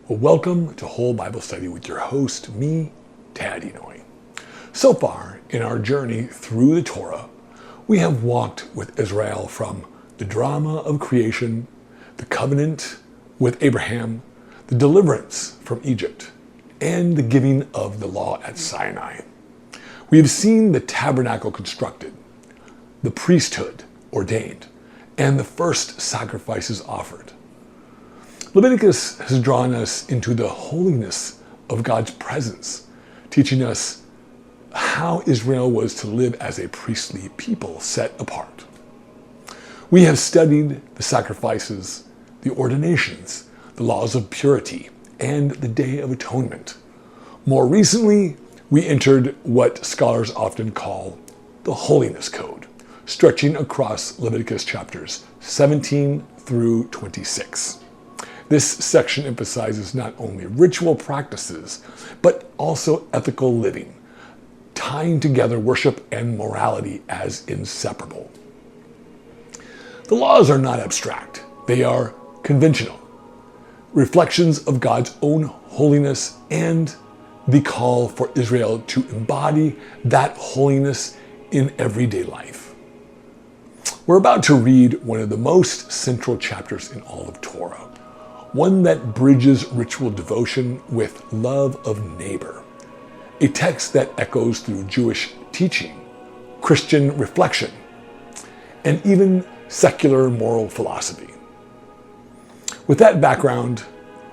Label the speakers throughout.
Speaker 1: Well, welcome to Whole Bible Study with your host, me, Theology. So far in our journey through the Torah, we have walked with Israel from the drama of creation, the covenant with Abraham, the deliverance from Egypt, and the giving of the law at Sinai. We have seen the tabernacle constructed, the priesthood ordained, and the first sacrifices offered. Leviticus has drawn us into the holiness of God's presence, teaching us how Israel was to live as a priestly people set apart. We have studied the sacrifices, the ordinations, the laws of purity, and the Day of Atonement. More recently, we entered what scholars often call the Holiness Code, stretching across Leviticus chapters 17 through 26. This section emphasizes not only ritual practices, but also ethical living, tying together worship and morality as inseparable. The laws are not abstract. They are conventional, reflections of God's own holiness and the call for Israel to embody that holiness in everyday life. We're about to read one of the most central chapters in all of Torah, one that bridges ritual devotion with love of neighbor, a text that echoes through Jewish teaching, Christian reflection, and even secular moral philosophy. With that background,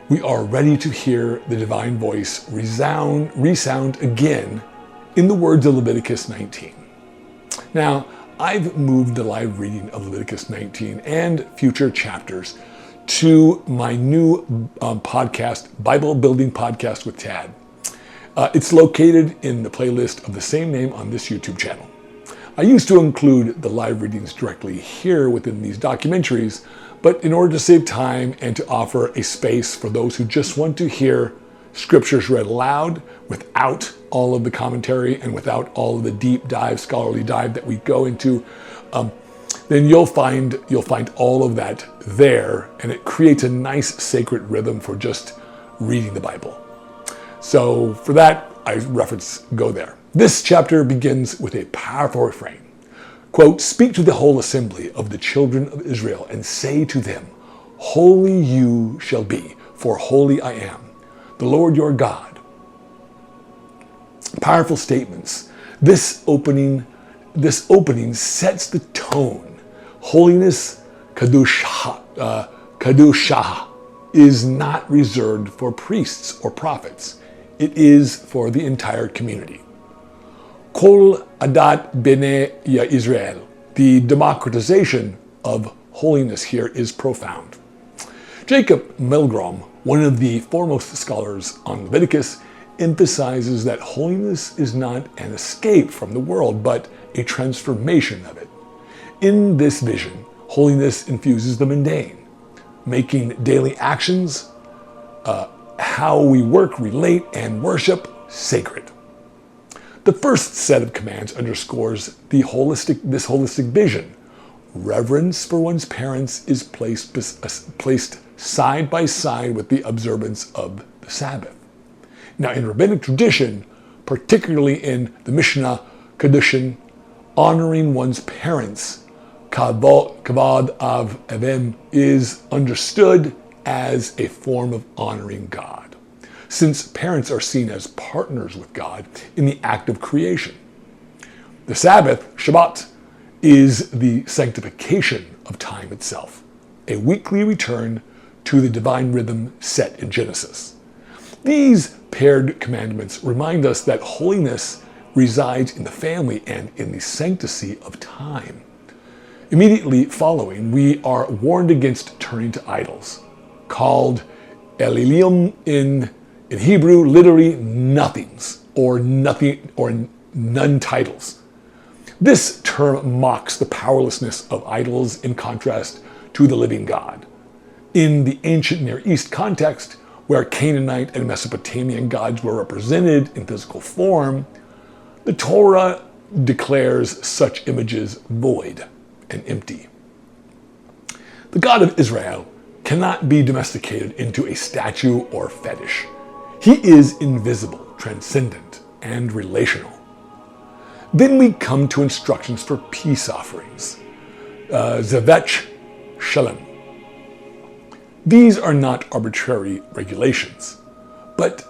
Speaker 1: we are ready to hear the divine voice resound again in the words of Leviticus 19. Now, I've moved the live reading of Leviticus 19 and future chapters to my new podcast, Bible Building Podcast with Tad. It's located in the playlist of the same name on this YouTube channel. I used to include the live readings directly here within these documentaries, but in order to save time and to offer a space for those who just want to hear scriptures read aloud without all of the commentary and without all of the deep dive, scholarly dive that we go into, then you'll find all of that there, and it creates a nice sacred rhythm for just reading the Bible. So for that, I go there. This chapter begins with a powerful refrain. Quote, "Speak to the whole assembly of the children of Israel and say to them, holy you shall be, for holy I am, the Lord your God." Powerful statements. This opening sets the tone. Holiness, kadoshah, is not reserved for priests or prophets. It is for the entire community. Kol adat b'nei Israel. The democratization of holiness here is profound. Jacob Milgrom, one of the foremost scholars on Leviticus, emphasizes that holiness is not an escape from the world, but a transformation of it. In this vision, holiness infuses the mundane, making daily actions, how we work, relate, and worship sacred. The first set of commands underscores this holistic vision. Reverence for one's parents is placed side by side with the observance of the Sabbath. Now, in rabbinic tradition, particularly in the Mishnah Kedushin, honoring one's parents, kavod av avim, is understood as a form of honoring God, since parents are seen as partners with God in the act of creation. The Sabbath, Shabbat, is the sanctification of time itself, a weekly return to the divine rhythm set in Genesis. These paired commandments remind us that holiness resides in the family and in the sanctity of time. Immediately following, we are warned against turning to idols, called Elilim in Hebrew, literally nothings, or none titles. This term mocks the powerlessness of idols in contrast to the living God. In the ancient Near East context, where Canaanite and Mesopotamian gods were represented in physical form, the Torah declares such images void and empty. The God of Israel cannot be domesticated into a statue or fetish. He is invisible, transcendent, and relational. Then we come to instructions for peace offerings. Zavech Shalom. These are not arbitrary regulations, but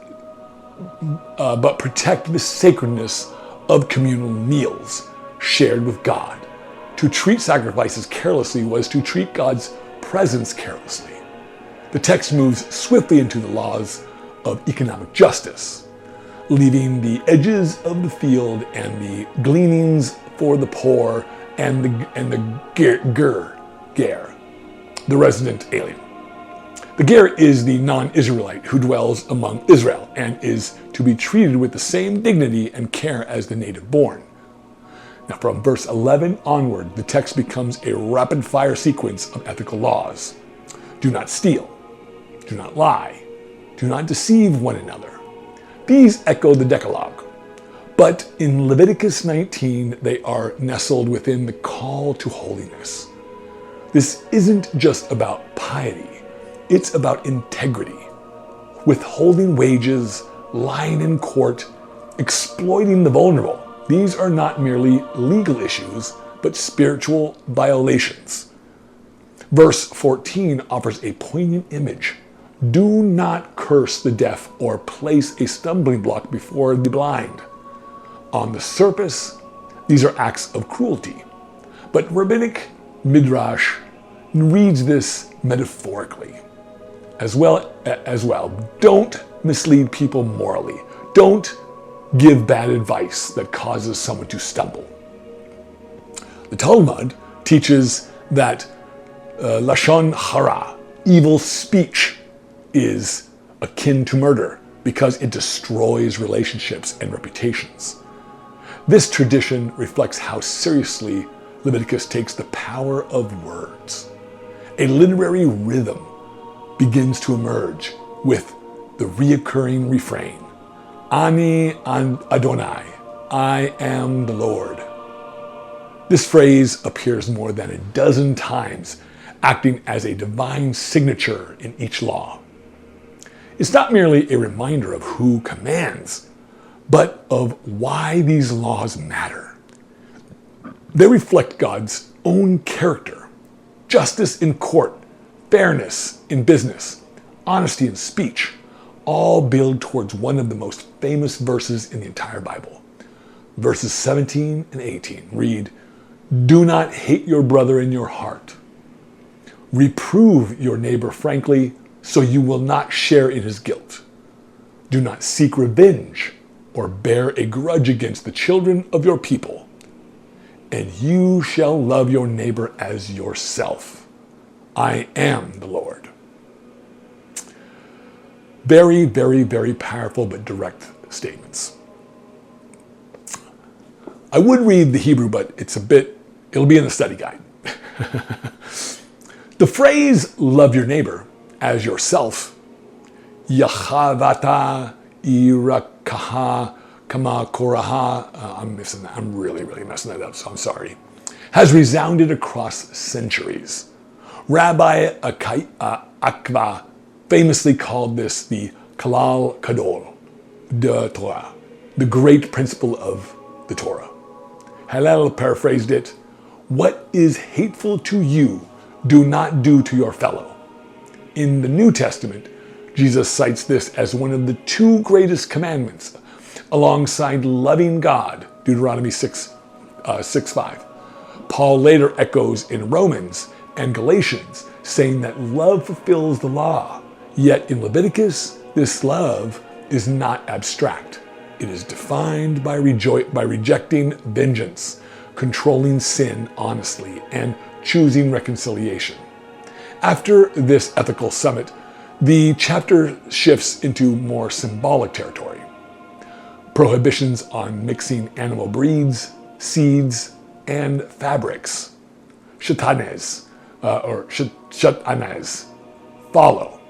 Speaker 1: protect the sacredness of communal meals shared with God. To treat sacrifices carelessly was to treat God's presence carelessly. The text moves swiftly into the laws of economic justice, leaving the edges of the field and the gleanings for the poor and the ger, the resident alien. The ger is the non-Israelite who dwells among Israel and is to be treated with the same dignity and care as the native born. Now from verse 11 onward, the text becomes a rapid-fire sequence of ethical laws. Do not steal. Do not lie. Do not deceive one another. These echo the Decalogue, but in Leviticus 19, they are nestled within the call to holiness. This isn't just about piety. It's about integrity, withholding wages, lying in court, exploiting the vulnerable. These are not merely legal issues, but spiritual violations. Verse 14 offers a poignant image. Do not curse the deaf or place a stumbling block before the blind. On the surface, these are acts of cruelty, but rabbinic midrash reads this metaphorically. As well, don't mislead people morally. Don't give bad advice that causes someone to stumble. The Talmud teaches that lashon hara, evil speech, is akin to murder because it destroys relationships and reputations. This tradition reflects how seriously Leviticus takes the power of words. A literary rhythm begins to emerge with the reoccurring refrain, Ani Adonai, I am the Lord. This phrase appears more than a dozen times, acting as a divine signature in each law. It's not merely a reminder of who commands, but of why these laws matter. They reflect God's own character, justice in court, fairness in business, honesty in speech, all build towards one of the most famous verses in the entire Bible. Verses 17 and 18 read, Do not hate your brother in your heart. Reprove your neighbor frankly, so you will not share in his guilt. Do not seek revenge or bear a grudge against the children of your people. And you shall love your neighbor as yourself. I am the Lord. Very, very, very powerful but direct statements. I would read the Hebrew, but it'll be in the study guide. The phrase, love your neighbor as yourself, Yahavata irakaha kama koraha, I'm really messing that up, so I'm sorry, has resounded across centuries. Rabbi Akva famously called this the Kalal Kadol de Torah, the great principle of the Torah. Hillel paraphrased it, what is hateful to you, do not do to your fellow. In the New Testament, Jesus cites this as one of the two greatest commandments, alongside loving God, Deuteronomy 6:5. Paul later echoes in Romans and Galatians, saying that love fulfills the law. Yet in Leviticus, this love is not abstract. It is defined by rejecting vengeance, controlling sin honestly, and choosing reconciliation. After this ethical summit, the chapter shifts into more symbolic territory. Prohibitions on mixing animal breeds, seeds, and fabrics, shatanes, follow.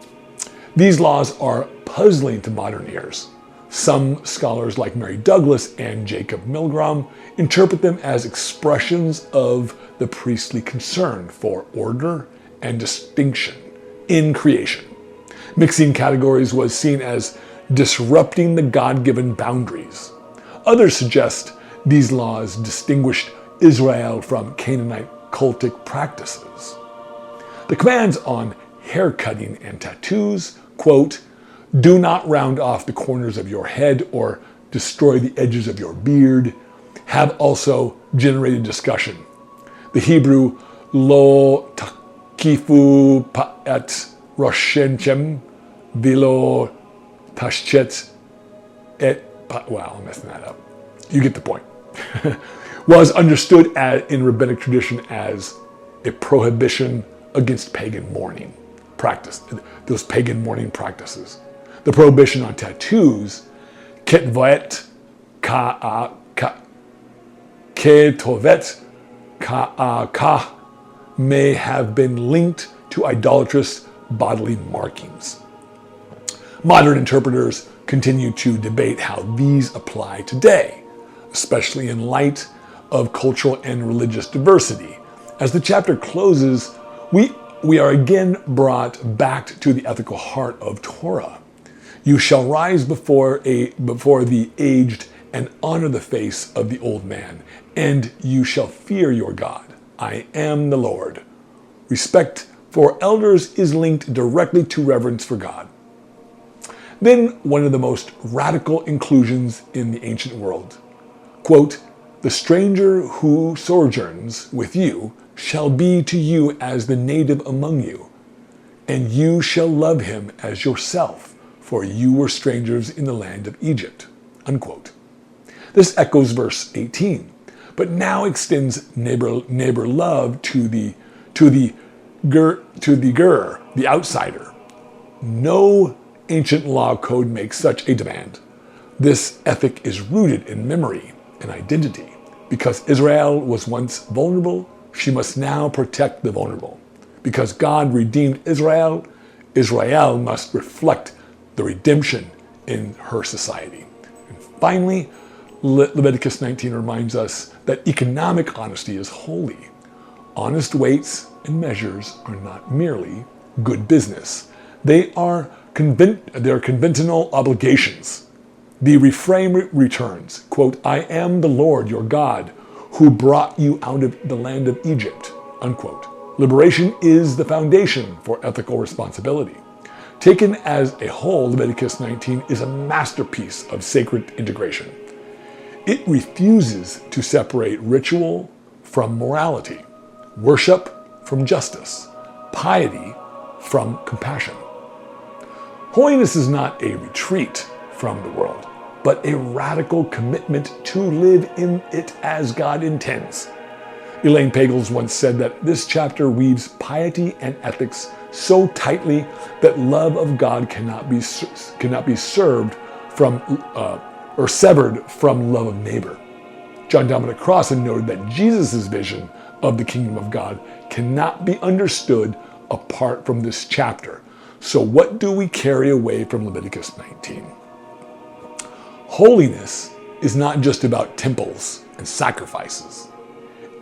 Speaker 1: These laws are puzzling to modern ears. Some scholars like Mary Douglas and Jacob Milgrom interpret them as expressions of the priestly concern for order and distinction in creation. Mixing categories was seen as disrupting the God-given boundaries. Others suggest these laws distinguished Israel from Canaanite cultic practices. The commands on haircutting and tattoos, quote, "Do not round off the corners of your head or destroy the edges of your beard," have also generated discussion. The Hebrew lo takifu pa'et roshenchem velo tashchet et, wow, I'm messing that up. You get the point. Was understood in rabbinic tradition as a prohibition against pagan mourning practice, those pagan mourning practices. The prohibition on tattoos, ketvet ka, may have been linked to idolatrous bodily markings. Modern interpreters continue to debate how these apply today, especially in light of cultural and religious diversity. As the chapter closes, we are again brought back to the ethical heart of Torah. You shall rise before the aged and honor the face of the old man, and you shall fear your God. I am the Lord. Respect for elders is linked directly to reverence for God. Then one of the most radical inclusions in the ancient world. Quote, "The stranger who sojourns with you shall be to you as the native among you, and you shall love him as yourself, for you were strangers in the land of Egypt." Unquote. This echoes verse 18, but now extends neighbor love to the outsider. No ancient law code makes such a demand. This ethic is rooted in memory and identity. Because Israel was once vulnerable, she must now protect the vulnerable. Because God redeemed Israel, Israel must reflect the redemption in her society. And finally, Leviticus 19 reminds us that economic honesty is holy. Honest weights and measures are not merely good business. They are conventional obligations. The refrain returns, quote, "I am the Lord your God who brought you out of the land of Egypt," unquote. Liberation is the foundation for ethical responsibility. Taken as a whole, Leviticus 19 is a masterpiece of sacred integration. It refuses to separate ritual from morality, worship from justice, piety from compassion. Holiness is not a retreat from the world, but a radical commitment to live in it as God intends. Elaine Pagels once said that this chapter weaves piety and ethics so tightly that love of God cannot be served from or severed from love of neighbor. John Dominic Crossan noted that Jesus' vision of the kingdom of God cannot be understood apart from this chapter. So what do we carry away from Leviticus 19? Holiness is not just about temples and sacrifices.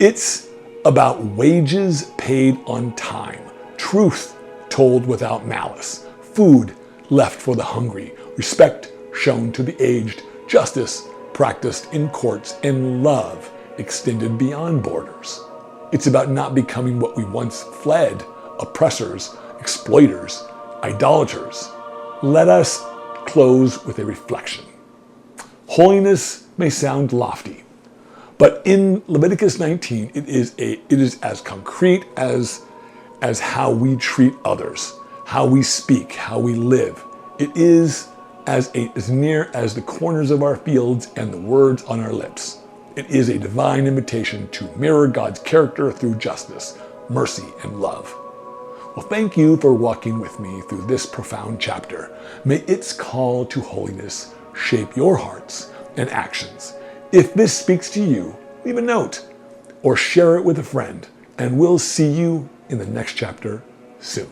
Speaker 1: It's about wages paid on time, truth told without malice, food left for the hungry, respect shown to the aged, justice practiced in courts, and love extended beyond borders. It's about not becoming what we once fled, oppressors, exploiters, idolaters. Let us close with a reflection. Holiness may sound lofty, but in Leviticus 19, it is as concrete as how we treat others, how we speak, how we live. It is as near as the corners of our fields and the words on our lips. It is a divine invitation to mirror God's character through justice, mercy, and love. Well, thank you for walking with me through this profound chapter. May its call to holiness shape your hearts and actions. If this speaks to you, leave a note or share it with a friend, and we'll see you in the next chapter soon.